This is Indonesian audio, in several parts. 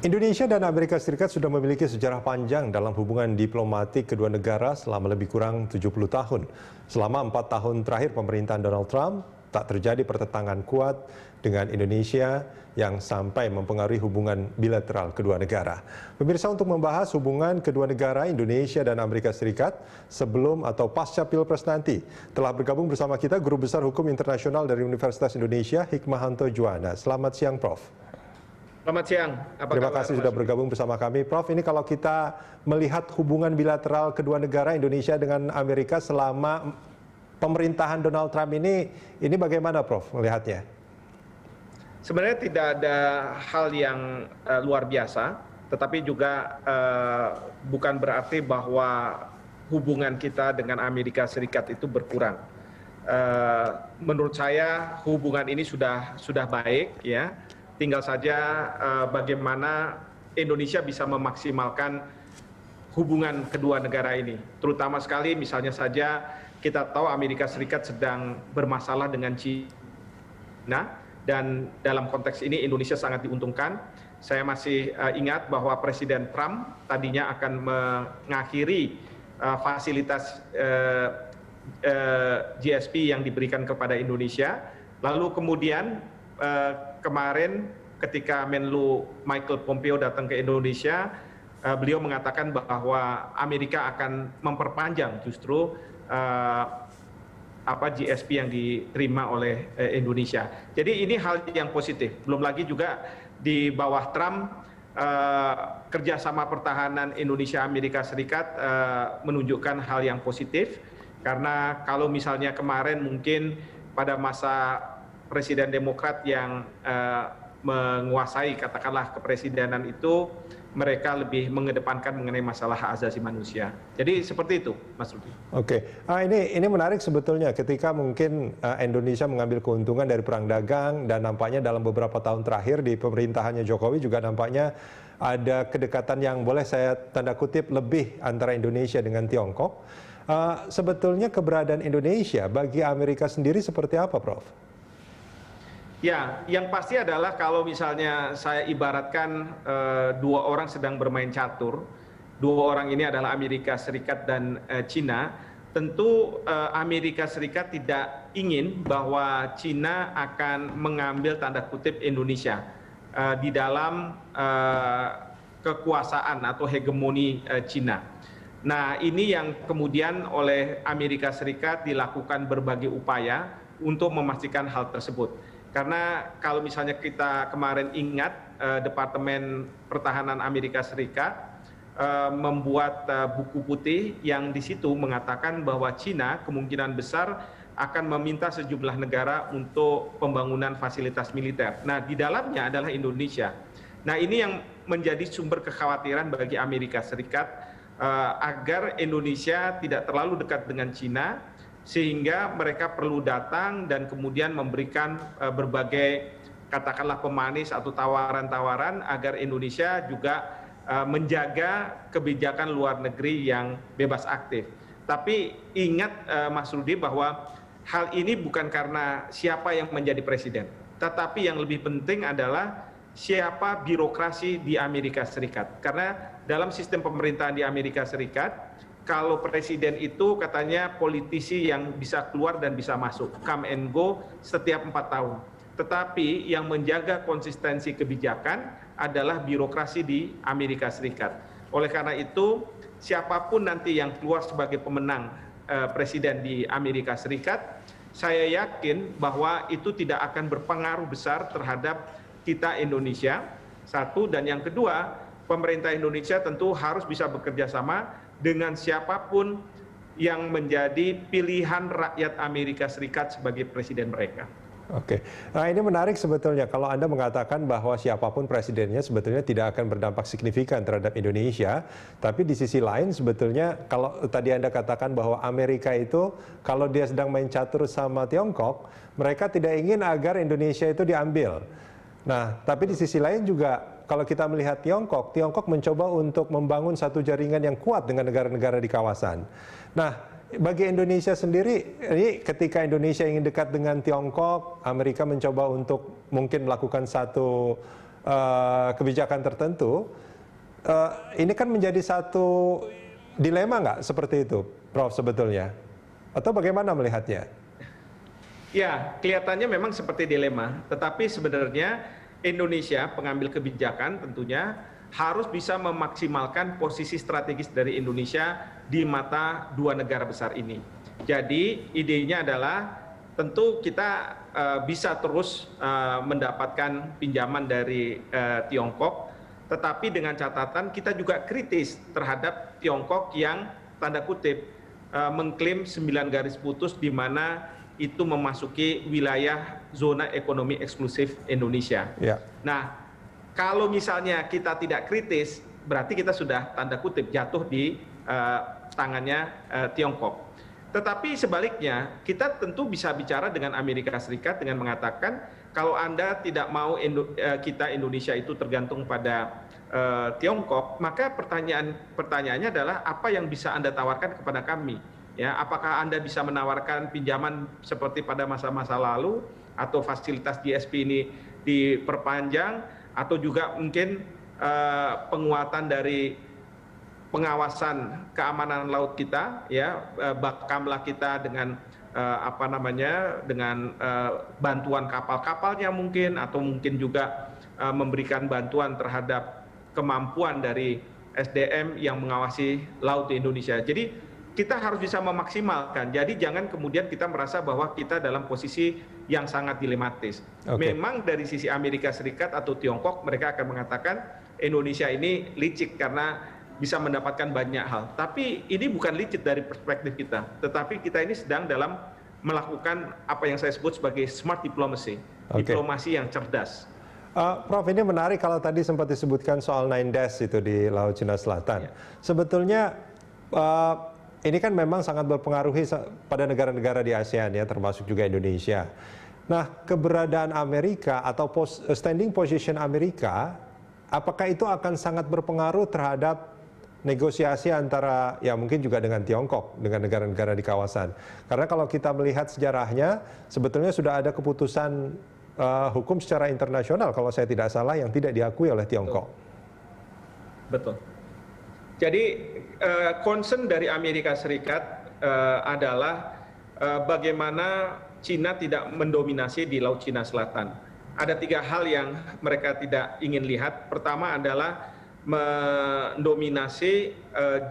Indonesia dan Amerika Serikat sudah memiliki sejarah panjang dalam hubungan diplomatik kedua negara selama lebih kurang 70 tahun. Selama 4 tahun terakhir pemerintahan Donald Trump, tak terjadi pertentangan kuat dengan Indonesia yang sampai mempengaruhi hubungan bilateral kedua negara. Pemirsa, untuk membahas hubungan kedua negara Indonesia dan Amerika Serikat sebelum atau pasca Pilpres nanti, telah bergabung bersama kita Guru Besar Hukum Internasional dari Universitas Indonesia, Hikmahanto Juwana. Selamat siang, Prof. Selamat siang. Terima kasih sudah bergabung bersama kami. Prof, ini kalau kita melihat hubungan bilateral kedua negara Indonesia dengan Amerika selama pemerintahan Donald Trump ini bagaimana, Prof, melihatnya? Sebenarnya tidak ada hal yang luar biasa, tetapi juga bukan berarti bahwa hubungan kita dengan Amerika Serikat itu berkurang. Menurut saya hubungan ini sudah baik, ya. Tinggal saja bagaimana Indonesia bisa memaksimalkan hubungan kedua negara ini. Terutama sekali misalnya saja kita tahu Amerika Serikat sedang bermasalah dengan China, dan dalam konteks ini Indonesia sangat diuntungkan. Saya masih ingat bahwa Presiden Trump tadinya akan mengakhiri fasilitas GSP yang diberikan kepada Indonesia. Lalu kemudian kemarin ketika Menlu Michael Pompeo datang ke Indonesia, beliau mengatakan bahwa Amerika akan memperpanjang justru GSP yang diterima oleh Indonesia. Jadi ini hal yang positif. Belum lagi juga di bawah Trump, kerjasama pertahanan Indonesia Amerika Serikat menunjukkan hal yang positif. Karena kalau misalnya kemarin mungkin pada masa Presiden Demokrat yang menguasai katakanlah kepresidenan itu, mereka lebih mengedepankan mengenai masalah hak asasi manusia. Jadi seperti itu, Mas Rudi. Oke, ini menarik sebetulnya ketika mungkin Indonesia mengambil keuntungan dari perang dagang, dan nampaknya dalam beberapa tahun terakhir di pemerintahannya Jokowi juga nampaknya ada kedekatan yang boleh saya tanda kutip lebih antara Indonesia dengan Tiongkok. Sebetulnya keberadaan Indonesia bagi Amerika sendiri seperti apa, Prof? Ya, yang pasti adalah kalau misalnya saya ibaratkan dua orang sedang bermain catur, dua orang ini adalah Amerika Serikat dan China, tentu Amerika Serikat tidak ingin bahwa China akan mengambil tanda kutip Indonesia di dalam kekuasaan atau hegemoni China. Nah, ini yang kemudian oleh Amerika Serikat dilakukan berbagai upaya untuk memastikan hal tersebut. Karena kalau misalnya kita kemarin ingat, Departemen Pertahanan Amerika Serikat membuat buku putih yang di situ mengatakan bahwa China kemungkinan besar akan meminta sejumlah negara untuk pembangunan fasilitas militer. Nah, di dalamnya adalah Indonesia. Nah, ini yang menjadi sumber kekhawatiran bagi Amerika Serikat, agar Indonesia tidak terlalu dekat dengan China, sehingga mereka perlu datang dan kemudian memberikan berbagai katakanlah pemanis atau tawaran-tawaran agar Indonesia juga menjaga kebijakan luar negeri yang bebas aktif. Tapi ingat Mas Rudi bahwa hal ini bukan karena siapa yang menjadi presiden, tetapi yang lebih penting adalah siapa birokrasi di Amerika Serikat. Karena dalam sistem pemerintahan di Amerika Serikat, kalau presiden itu katanya politisi yang bisa keluar dan bisa masuk, come and go setiap 4 tahun. Tetapi yang menjaga konsistensi kebijakan adalah birokrasi di Amerika Serikat. Oleh karena itu, siapapun nanti yang keluar sebagai pemenang presiden di Amerika Serikat, saya yakin bahwa itu tidak akan berpengaruh besar terhadap kita Indonesia. Satu, dan yang kedua, pemerintah Indonesia tentu harus bisa bekerja sama dengan siapapun yang menjadi pilihan rakyat Amerika Serikat sebagai presiden mereka. Oke, nah ini menarik sebetulnya kalau Anda mengatakan bahwa siapapun presidennya sebetulnya tidak akan berdampak signifikan terhadap Indonesia, tapi di sisi lain sebetulnya kalau tadi Anda katakan bahwa Amerika itu kalau dia sedang main catur sama Tiongkok, mereka tidak ingin agar Indonesia itu diambil. Nah, tapi di sisi lain juga kalau kita melihat Tiongkok mencoba untuk membangun satu jaringan yang kuat dengan negara-negara di kawasan. Nah, bagi Indonesia sendiri, ini ketika Indonesia ingin dekat dengan Tiongkok, Amerika mencoba untuk mungkin melakukan satu kebijakan tertentu, ini kan menjadi satu dilema nggak seperti itu, Prof, sebetulnya? Atau bagaimana melihatnya? Ya, kelihatannya memang seperti dilema, tetapi sebenarnya Indonesia, pengambil kebijakan tentunya harus bisa memaksimalkan posisi strategis dari Indonesia di mata dua negara besar ini. Jadi idenya adalah tentu kita bisa terus mendapatkan pinjaman dari Tiongkok, tetapi dengan catatan kita juga kritis terhadap Tiongkok yang tanda kutip mengklaim 9 garis putus di mana itu memasuki wilayah zona ekonomi eksklusif Indonesia. Ya. Nah, kalau misalnya kita tidak kritis, berarti kita sudah tanda kutip jatuh di tangannya Tiongkok. Tetapi sebaliknya, kita tentu bisa bicara dengan Amerika Serikat dengan mengatakan kalau Anda tidak mau kita Indonesia itu tergantung pada Tiongkok, maka pertanyaannya adalah apa yang bisa Anda tawarkan kepada kami? Ya, apakah Anda bisa menawarkan pinjaman seperti pada masa-masa lalu atau fasilitas GSP ini diperpanjang atau juga mungkin penguatan dari pengawasan keamanan laut kita, ya, bakamla kita dengan dengan bantuan kapal-kapalnya mungkin, atau mungkin juga memberikan bantuan terhadap kemampuan dari SDM yang mengawasi laut di Indonesia. Jadi kita harus bisa memaksimalkan. Jadi jangan kemudian kita merasa bahwa kita dalam posisi yang sangat dilematis. Okay. Memang dari sisi Amerika Serikat atau Tiongkok mereka akan mengatakan Indonesia ini licik karena bisa mendapatkan banyak hal. Tapi ini bukan licik dari perspektif kita. Tetapi kita ini sedang dalam melakukan apa yang saya sebut sebagai smart diplomacy. Okay. Diplomasi yang cerdas. Prof, ini menarik kalau tadi sempat disebutkan soal 9 dash itu di Laut Cina Selatan. Ya. Sebetulnya ini kan memang sangat berpengaruhi pada negara-negara di ASEAN ya, termasuk juga Indonesia. Nah, keberadaan Amerika atau standing position Amerika, apakah itu akan sangat berpengaruh terhadap negosiasi antara ya mungkin juga dengan Tiongkok, dengan negara-negara di kawasan? Karena kalau kita melihat sejarahnya, sebetulnya sudah ada keputusan hukum secara internasional kalau saya tidak salah yang tidak diakui oleh Tiongkok. Betul. Jadi concern dari Amerika Serikat adalah bagaimana Cina tidak mendominasi di Laut Cina Selatan. Ada 3 hal yang mereka tidak ingin lihat. Pertama adalah mendominasi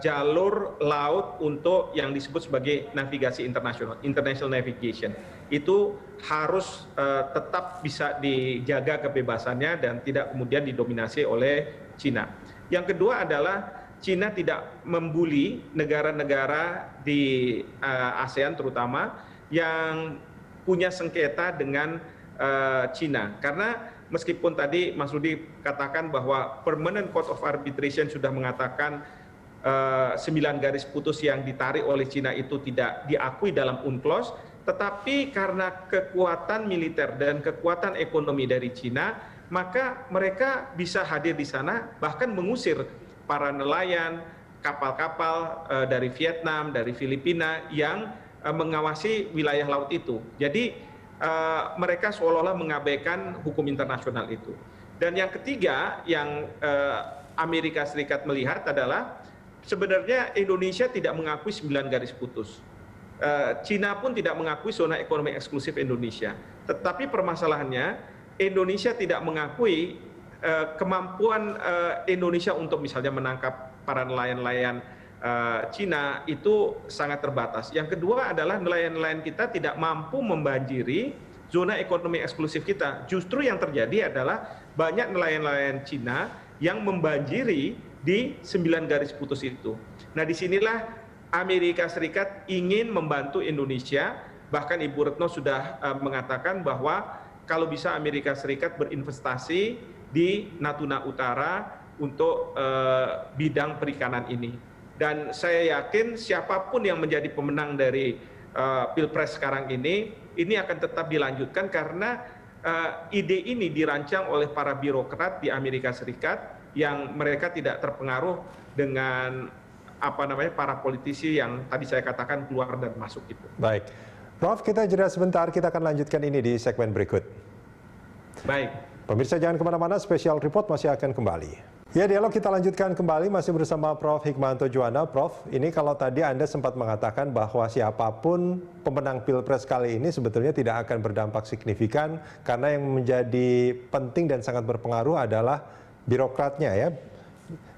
jalur laut untuk yang disebut sebagai navigasi internasional, international navigation. Itu harus tetap bisa dijaga kebebasannya dan tidak kemudian didominasi oleh Cina. Yang kedua adalah Cina tidak membuli negara-negara di ASEAN terutama yang punya sengketa dengan Cina. Karena meskipun tadi Mas Rudi katakan bahwa Permanent Court of Arbitration sudah mengatakan 9 garis putus yang ditarik oleh Cina itu tidak diakui dalam UNCLOS, tetapi karena kekuatan militer dan kekuatan ekonomi dari Cina, maka mereka bisa hadir di sana bahkan mengusir para nelayan, kapal-kapal dari Vietnam, dari Filipina yang mengawasi wilayah laut itu. Jadi mereka seolah-olah mengabaikan hukum internasional itu. Dan yang ketiga yang Amerika Serikat melihat adalah sebenarnya Indonesia tidak mengakui 9 garis putus. Cina pun tidak mengakui zona ekonomi eksklusif Indonesia. Tetapi permasalahannya Indonesia tidak mengakui kemampuan Indonesia untuk misalnya menangkap para nelayan-nelayan Cina itu sangat terbatas. Yang kedua adalah nelayan-nelayan kita tidak mampu membanjiri zona ekonomi eksklusif kita. Justru yang terjadi adalah banyak nelayan-nelayan Cina yang membanjiri di 9 garis putus itu. Nah, disinilah Amerika Serikat ingin membantu Indonesia. Bahkan Ibu Retno sudah mengatakan bahwa kalau bisa Amerika Serikat berinvestasi di Natuna Utara untuk bidang perikanan ini. Dan saya yakin siapapun yang menjadi pemenang dari Pilpres sekarang ini akan tetap dilanjutkan karena ide ini dirancang oleh para birokrat di Amerika Serikat yang mereka tidak terpengaruh dengan para politisi yang tadi saya katakan keluar dan masuk itu. Baik, Prof, kita jeda sebentar, kita akan lanjutkan ini di segmen berikut. Baik. Pemirsa jangan kemana-mana, Special Report masih akan kembali. Ya, dialog kita lanjutkan kembali masih bersama Prof. Hikmahanto Juwana. Prof, ini kalau tadi Anda sempat mengatakan bahwa siapapun pemenang Pilpres kali ini sebetulnya tidak akan berdampak signifikan karena yang menjadi penting dan sangat berpengaruh adalah birokratnya ya.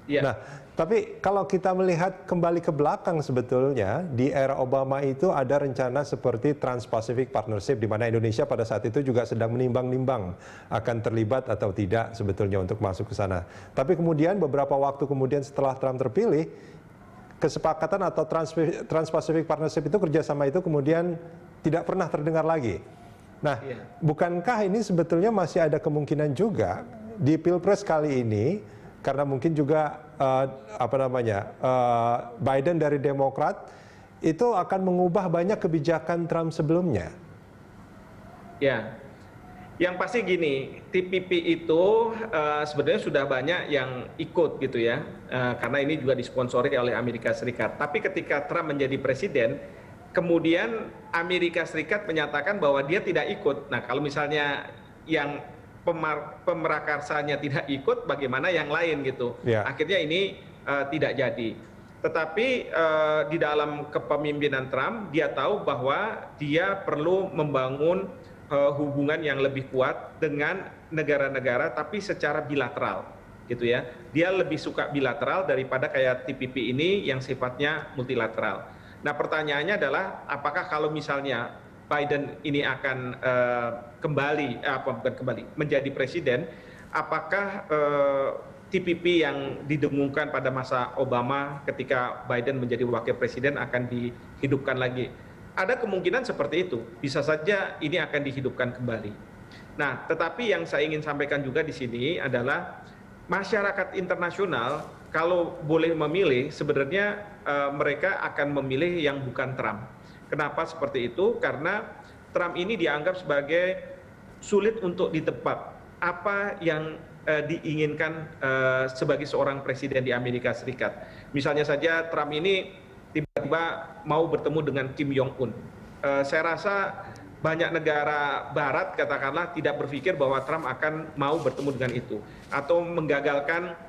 Iya. Nah, tapi kalau kita melihat kembali ke belakang sebetulnya di era Obama itu ada rencana seperti Trans-Pacific Partnership di mana Indonesia pada saat itu juga sedang menimbang-nimbang akan terlibat atau tidak sebetulnya untuk masuk ke sana. Tapi kemudian beberapa waktu kemudian setelah Trump terpilih, kesepakatan atau Trans-Pacific Partnership itu kerjasama itu kemudian tidak pernah terdengar lagi. Nah, bukankah ini sebetulnya masih ada kemungkinan juga di Pilpres kali ini karena mungkin juga Biden dari Demokrat itu akan mengubah banyak kebijakan Trump sebelumnya? Ya, yang pasti gini, TPP itu sebenarnya sudah banyak yang ikut gitu ya, karena ini juga disponsori oleh Amerika Serikat. Tapi ketika Trump menjadi presiden, kemudian Amerika Serikat menyatakan bahwa dia tidak ikut. Nah, kalau misalnya yang pemerakarsanya tidak ikut, bagaimana yang lain gitu. Ya. Akhirnya ini tidak jadi. Tetapi di dalam kepemimpinan Trump, dia tahu bahwa dia perlu membangun hubungan yang lebih kuat dengan negara-negara, tapi secara bilateral, gitu ya. Dia lebih suka bilateral daripada kayak TPP ini yang sifatnya multilateral. Nah, pertanyaannya adalah apakah kalau misalnya Biden ini akan menjadi presiden, apakah TPP yang didengungkan pada masa Obama ketika Biden menjadi wakil presiden akan dihidupkan lagi? Ada kemungkinan seperti itu, bisa saja ini akan dihidupkan kembali. Nah, tetapi yang saya ingin sampaikan juga di sini adalah masyarakat internasional kalau boleh memilih, sebenarnya mereka akan memilih yang bukan Trump. Kenapa seperti itu? Karena Trump ini dianggap sebagai sulit untuk ditebak apa yang diinginkan sebagai seorang presiden di Amerika Serikat. Misalnya saja Trump ini tiba-tiba mau bertemu dengan Kim Jong-un. Saya rasa banyak negara barat katakanlah tidak berpikir bahwa Trump akan mau bertemu dengan itu. Atau menggagalkan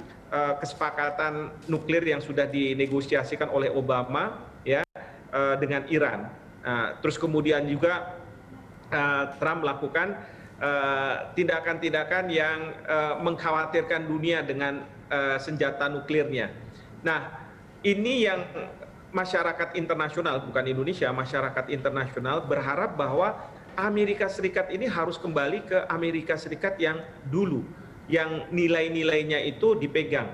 kesepakatan nuklir yang sudah dinegosiasikan oleh Obama ya, dengan Iran. Terus kemudian juga Trump melakukan tindakan-tindakan yang mengkhawatirkan dunia dengan senjata nuklirnya. Nah, ini yang masyarakat internasional, bukan Indonesia, masyarakat internasional berharap bahwa Amerika Serikat ini harus kembali ke Amerika Serikat yang dulu, yang nilai-nilainya itu dipegang.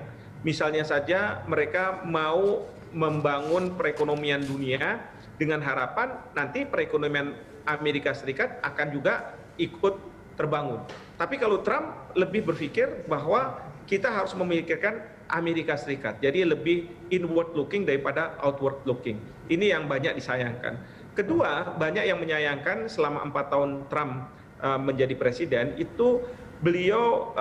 Misalnya saja mereka mau membangun perekonomian dunia dengan harapan nanti perekonomian Amerika Serikat akan juga ikut terbangun. Tapi kalau Trump lebih berpikir bahwa kita harus memikirkan Amerika Serikat, jadi lebih inward looking daripada outward looking. Ini yang banyak disayangkan. Kedua, banyak yang menyayangkan selama 4 tahun Trump menjadi presiden itu beliau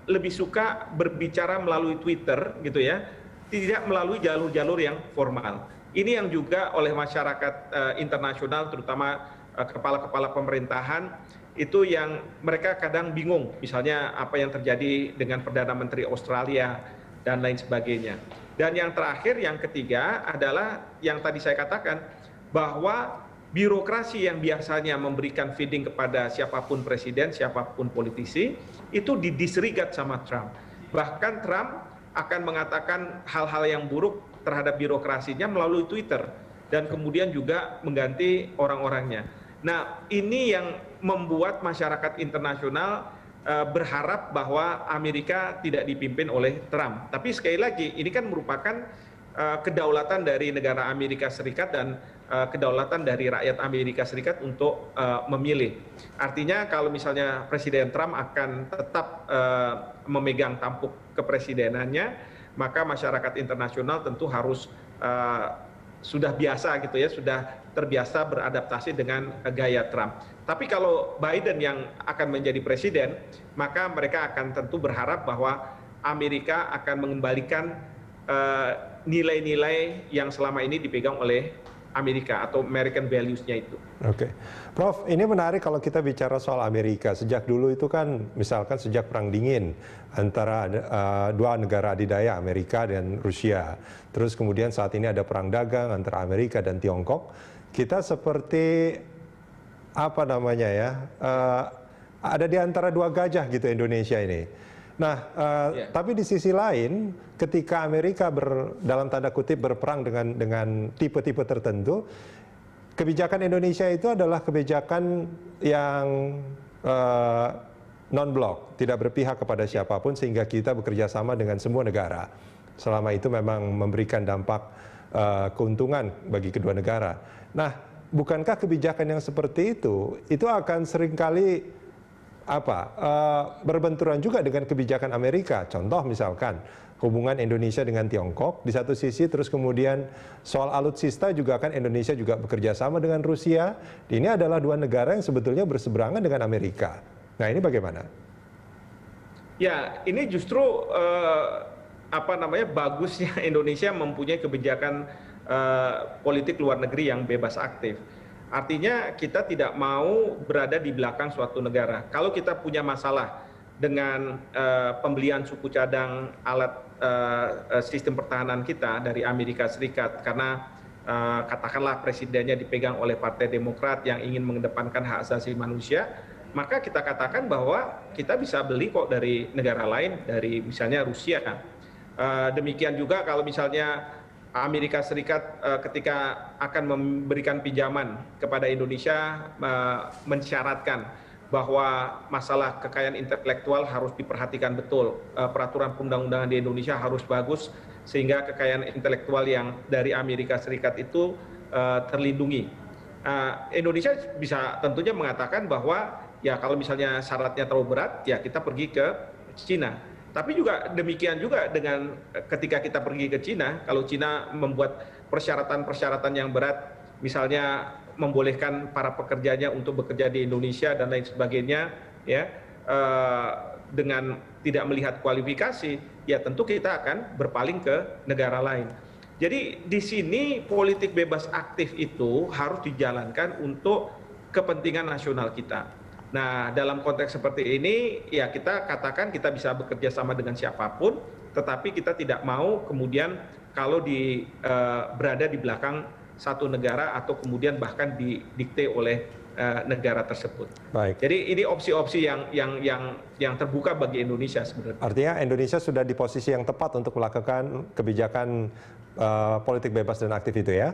lebih suka berbicara melalui Twitter gitu ya, tidak melalui jalur-jalur yang formal. Ini yang juga oleh masyarakat internasional, terutama kepala-kepala pemerintahan, itu yang mereka kadang bingung. Misalnya apa yang terjadi dengan Perdana Menteri Australia dan lain sebagainya. Dan yang terakhir, yang ketiga adalah yang tadi saya katakan, bahwa birokrasi yang biasanya memberikan feeding kepada siapapun presiden, siapapun politisi, itu didisregard sama Trump. Bahkan Trump akan mengatakan hal-hal yang buruk terhadap birokrasinya melalui Twitter dan kemudian juga mengganti orang-orangnya. Nah, ini yang membuat masyarakat internasional berharap bahwa Amerika tidak dipimpin oleh Trump. Tapi sekali lagi, ini kan merupakan kedaulatan dari negara Amerika Serikat dan kedaulatan dari rakyat Amerika Serikat untuk memilih. Artinya kalau misalnya Presiden Trump akan tetap memegang tampuk kepresidenannya, maka masyarakat internasional tentu harus sudah biasa gitu ya, sudah terbiasa beradaptasi dengan gaya Trump. Tapi kalau Biden yang akan menjadi presiden, maka mereka akan tentu berharap bahwa Amerika akan mengembalikan nilai-nilai yang selama ini dipegang oleh Amerika atau American values-nya itu. Oke, Prof, ini menarik kalau kita bicara soal Amerika. Sejak dulu itu kan, misalkan sejak Perang Dingin antara dua negara adidaya, Amerika dan Rusia. Terus kemudian saat ini ada perang dagang antara Amerika dan Tiongkok. Kita seperti apa namanya ya, ada di antara dua gajah gitu Indonesia ini. Nah, tapi di sisi lain, ketika Amerika dalam tanda kutip berperang dengan tipe-tipe tertentu, kebijakan Indonesia itu adalah kebijakan yang non-blok, tidak berpihak kepada siapapun, sehingga kita bekerja sama dengan semua negara. Selama itu memang memberikan dampak keuntungan bagi kedua negara. Nah, bukankah kebijakan yang seperti itu akan seringkali berbenturan juga dengan kebijakan Amerika? Contoh misalkan hubungan Indonesia dengan Tiongkok di satu sisi, terus kemudian soal alutsista juga kan Indonesia juga bekerja sama dengan Rusia. Ini adalah dua negara yang sebetulnya berseberangan dengan Amerika. Nah, ini bagaimana? Ya, ini justru bagusnya Indonesia mempunyai kebijakan politik luar negeri yang bebas aktif. Artinya kita tidak mau berada di belakang suatu negara. Kalau kita punya masalah dengan pembelian suku cadang alat sistem pertahanan kita dari Amerika Serikat, karena katakanlah presidennya dipegang oleh Partai Demokrat yang ingin mengedepankan hak asasi manusia, maka kita katakan bahwa kita bisa beli kok dari negara lain, dari misalnya Rusia. Demikian juga kalau misalnya Amerika Serikat ketika akan memberikan pinjaman kepada Indonesia mensyaratkan bahwa masalah kekayaan intelektual harus diperhatikan betul. Peraturan perundang-undangan di Indonesia harus bagus sehingga kekayaan intelektual yang dari Amerika Serikat itu terlindungi. Indonesia bisa tentunya mengatakan bahwa ya kalau misalnya syaratnya terlalu berat, ya kita pergi ke Cina. Tapi juga demikian juga dengan ketika kita pergi ke Cina, kalau Cina membuat persyaratan-persyaratan yang berat, misalnya membolehkan para pekerjanya untuk bekerja di Indonesia dan lain sebagainya, ya dengan tidak melihat kualifikasi, ya tentu kita akan berpaling ke negara lain. Jadi di sini politik bebas aktif itu harus dijalankan untuk kepentingan nasional kita. Nah, dalam konteks seperti ini, ya kita katakan kita bisa bekerja sama dengan siapapun, tetapi kita tidak mau kemudian kalau berada di belakang satu negara atau kemudian bahkan didikte oleh negara tersebut. Baik. Jadi ini opsi-opsi yang terbuka bagi Indonesia sebenarnya. Artinya Indonesia sudah di posisi yang tepat untuk melakukan kebijakan politik bebas dan aktif itu ya?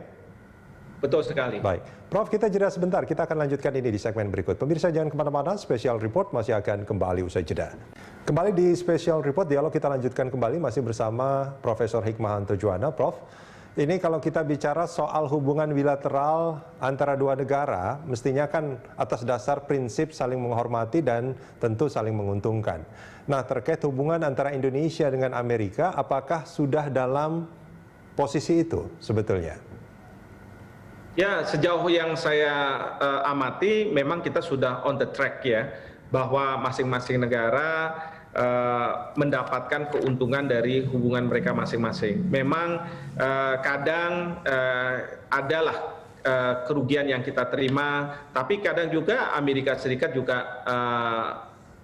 Betul sekali. Baik, Prof, kita jeda sebentar. Kita akan lanjutkan ini di segmen berikut. Pemirsa jangan kemana-mana, Special Report masih akan kembali usai jeda. Kembali di Special Report, dialog kita lanjutkan kembali masih bersama Profesor Hikmahanto Juwana. Prof, ini kalau kita bicara soal hubungan bilateral antara dua negara, mestinya kan atas dasar prinsip saling menghormati dan tentu saling menguntungkan. Nah, terkait hubungan antara Indonesia dengan Amerika, apakah sudah dalam posisi itu sebetulnya? Ya, sejauh yang saya amati memang kita sudah on the track ya, bahwa masing-masing negara mendapatkan keuntungan dari hubungan mereka masing-masing. Memang kadang adalah kerugian yang kita terima, tapi kadang juga Amerika Serikat juga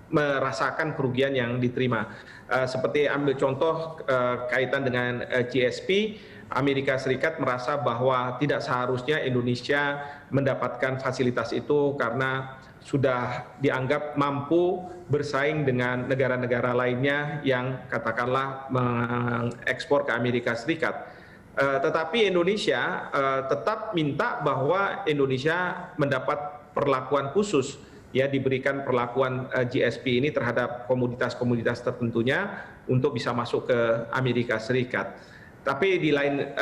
merasakan kerugian yang diterima. Seperti ambil contoh kaitan dengan GSP, Amerika Serikat merasa bahwa tidak seharusnya Indonesia mendapatkan fasilitas itu karena sudah dianggap mampu bersaing dengan negara-negara lainnya yang katakanlah mengekspor ke Amerika Serikat. Tetapi Indonesia tetap minta bahwa Indonesia mendapat perlakuan khusus, ya diberikan perlakuan GSP ini terhadap komoditas-komoditas tertentunya untuk bisa masuk ke Amerika Serikat. Tapi di lain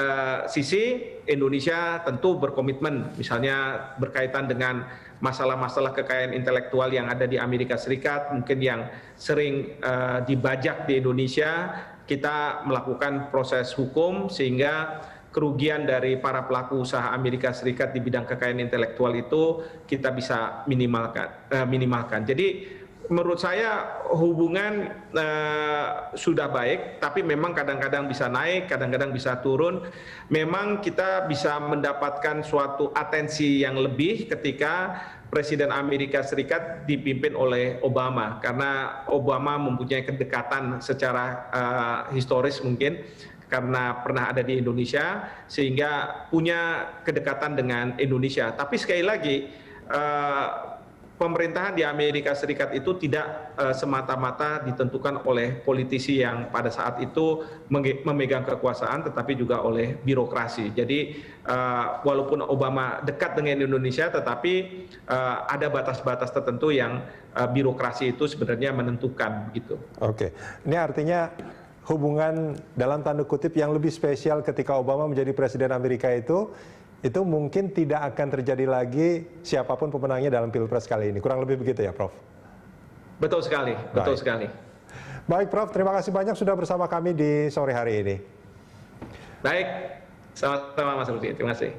sisi Indonesia tentu berkomitmen misalnya berkaitan dengan masalah-masalah kekayaan intelektual yang ada di Amerika Serikat, mungkin yang sering dibajak di Indonesia, kita melakukan proses hukum sehingga kerugian dari para pelaku usaha Amerika Serikat di bidang kekayaan intelektual itu kita bisa minimalkan. Jadi menurut saya hubungan sudah baik, tapi memang kadang-kadang bisa naik, kadang-kadang bisa turun. Memang kita bisa mendapatkan suatu atensi yang lebih ketika Presiden Amerika Serikat dipimpin oleh Obama, karena Obama mempunyai kedekatan secara historis mungkin karena pernah ada di Indonesia, sehingga punya kedekatan dengan Indonesia. Tapi sekali lagi, pemerintahan di Amerika Serikat itu tidak semata-mata ditentukan oleh politisi yang pada saat itu memegang kekuasaan, tetapi juga oleh birokrasi. Jadi walaupun Obama dekat dengan Indonesia, tetapi ada batas-batas tertentu yang birokrasi itu sebenarnya menentukan gitu. Oke, ini artinya hubungan dalam tanda kutip yang lebih spesial ketika Obama menjadi presiden Amerika itu mungkin tidak akan terjadi lagi siapapun pemenangnya dalam Pilpres kali ini. Kurang lebih begitu ya, Prof? Betul sekali, betul sekali. Baik, Prof, terima kasih banyak sudah bersama kami di sore hari ini. Baik, sama-sama Mas Lutfi, terima kasih.